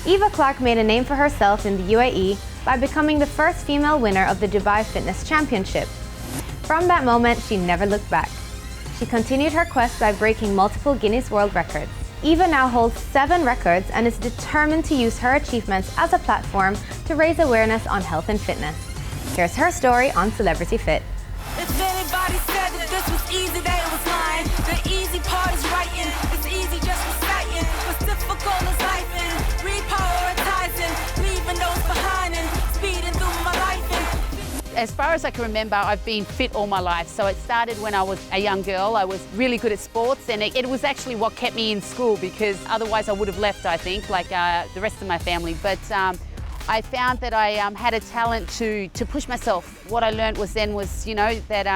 Eva Clarke made a name for herself in the UAE by becoming the first female winner of the Dubai Fitness Championship. From that moment, she never looked back. She continued her quest by breaking multiple Guinness World Records. Eva now holds 7 records and is determined to use her achievements as a platform to raise awareness on health and fitness. Here's her story on Celebrity Fit. If anybody said that this was easy, they was lying. The easy part is writing, it's easy just reciting. What's difficult is life and reprioritizing, leaving those behind and speeding through my life. As far as I can remember, I've been fit all my life. So it started when I was a young girl. I was really good at sports, and it was actually what kept me in school, because otherwise I would have left, I think, like the rest of my family. But I found that I had a talent to push myself. What I learned was that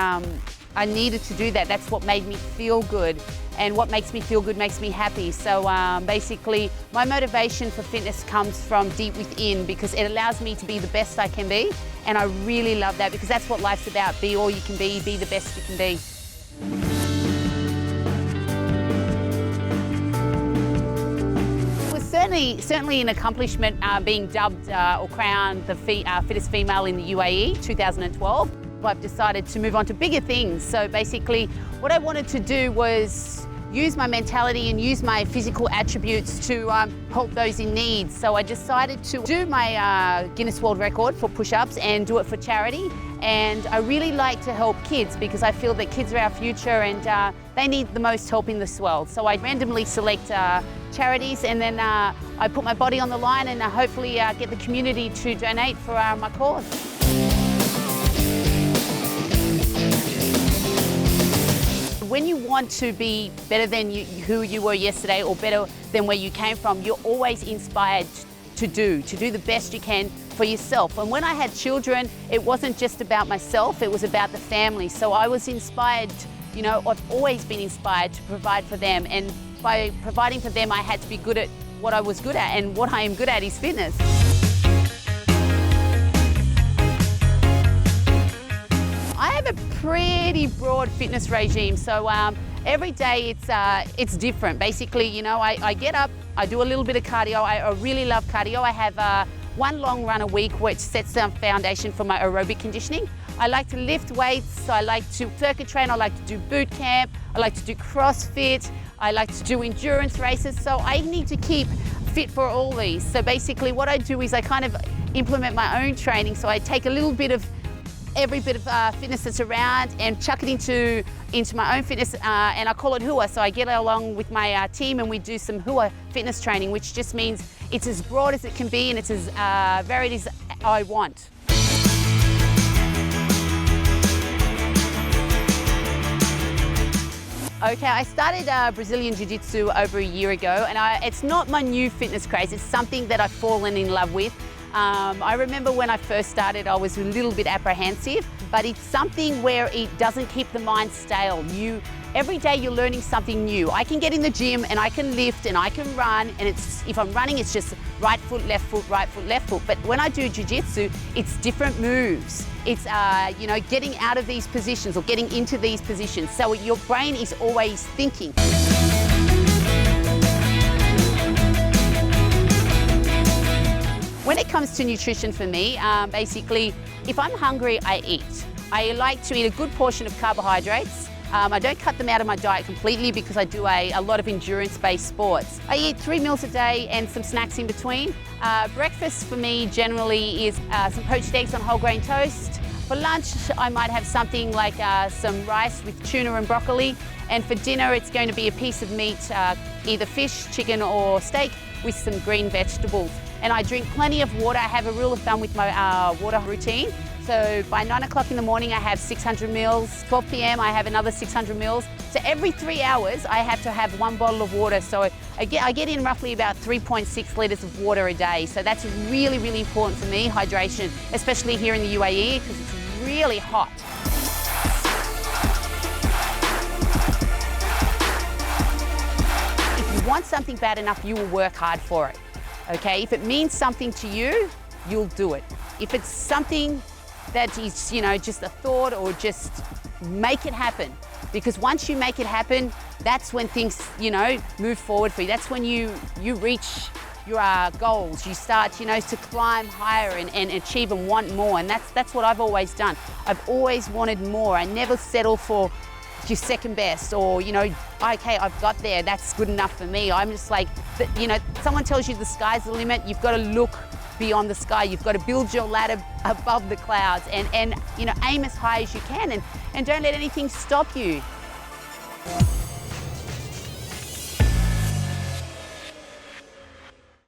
I needed to do that. That's what made me feel good. And what makes me feel good makes me happy. So basically, my motivation for fitness comes from deep within, because it allows me to be the best I can be. And I really love that, because that's what life's about. Be all you can be the best you can be. It was certainly an accomplishment being dubbed or crowned the fittest female in the UAE 2012. I've decided to move on to bigger things. So basically, what I wanted to do was use my mentality and use my physical attributes to help those in need. So I decided to do my Guinness World Record for push-ups and do it for charity. And I really like to help kids, because I feel that kids are our future and they need the most help in this world. So I randomly select charities, and then I put my body on the line and hopefully get the community to donate for my cause. When you want to be better than who you were yesterday, or better than where you came from, you're always inspired to do the best you can for yourself. And when I had children, it wasn't just about myself, it was about the family. So I was inspired, I've always been inspired to provide for them. And by providing for them, I had to be good at what I was good at, and what I am good at is fitness. I have a pretty broad fitness regime, so every day it's different. Basically, I get up, I do a little bit of cardio. I really love cardio. I have one long run a week, which sets the foundation for my aerobic conditioning. I like to lift weights, so I like to circuit train, I like to do boot camp, I like to do CrossFit, I like to do endurance races, so I need to keep fit for all these. So basically what I do is I kind of implement my own training, so I take a little bit of every bit of fitness that's around and chuck it into my own fitness, and I call it Hua. So I get along with my team and we do some Hua fitness training, which just means it's as broad as it can be and it's as varied as I want. Okay, I started Brazilian Jiu-Jitsu over a year ago, and it's not my new fitness craze, it's something that I've fallen in love with. I remember when I first started, I was a little bit apprehensive, but it's something where it doesn't keep the mind stale. Every day you're learning something new. I can get in the gym and I can lift and I can run, and if I'm running, it's just right foot, left foot, right foot, left foot. But when I do Jiu-Jitsu, it's different moves. It's getting out of these positions or getting into these positions. So your brain is always thinking. When it comes to nutrition for me, basically, if I'm hungry, I eat. I like to eat a good portion of carbohydrates. I don't cut them out of my diet completely because I do a lot of endurance-based sports. I eat 3 meals a day and some snacks in between. Breakfast for me generally is some poached eggs on whole grain toast. For lunch, I might have something like some rice with tuna and broccoli. And for dinner, it's going to be a piece of meat, either fish, chicken or steak, with some green vegetables. And I drink plenty of water. I have a rule of thumb with my water routine. So by 9 o'clock in the morning, I have 600 mils. 12 p.m, I have another 600 mils. So every 3 hours, I have to have 1 bottle of water. So I get in roughly about 3.6 litres of water a day. So that's really, really important for me, hydration, especially here in the UAE, because it's really hot. If you want something bad enough, you will work hard for it. Okay, if it means something to you, you'll do it. If it's something that is, just a thought, or just make it happen. Because once you make it happen, that's when things, move forward for you. That's when you reach goals. You start, you know, to climb higher and achieve and want more. And that's what I've always done. I've always wanted more. I never settle for your second best or, you know, okay, I've got there, that's good enough for me. I'm just like, you know, someone tells you the sky's the limit, you've got to look beyond the sky. You've got to build your ladder above the clouds and you know, aim as high as you can and don't let anything stop you.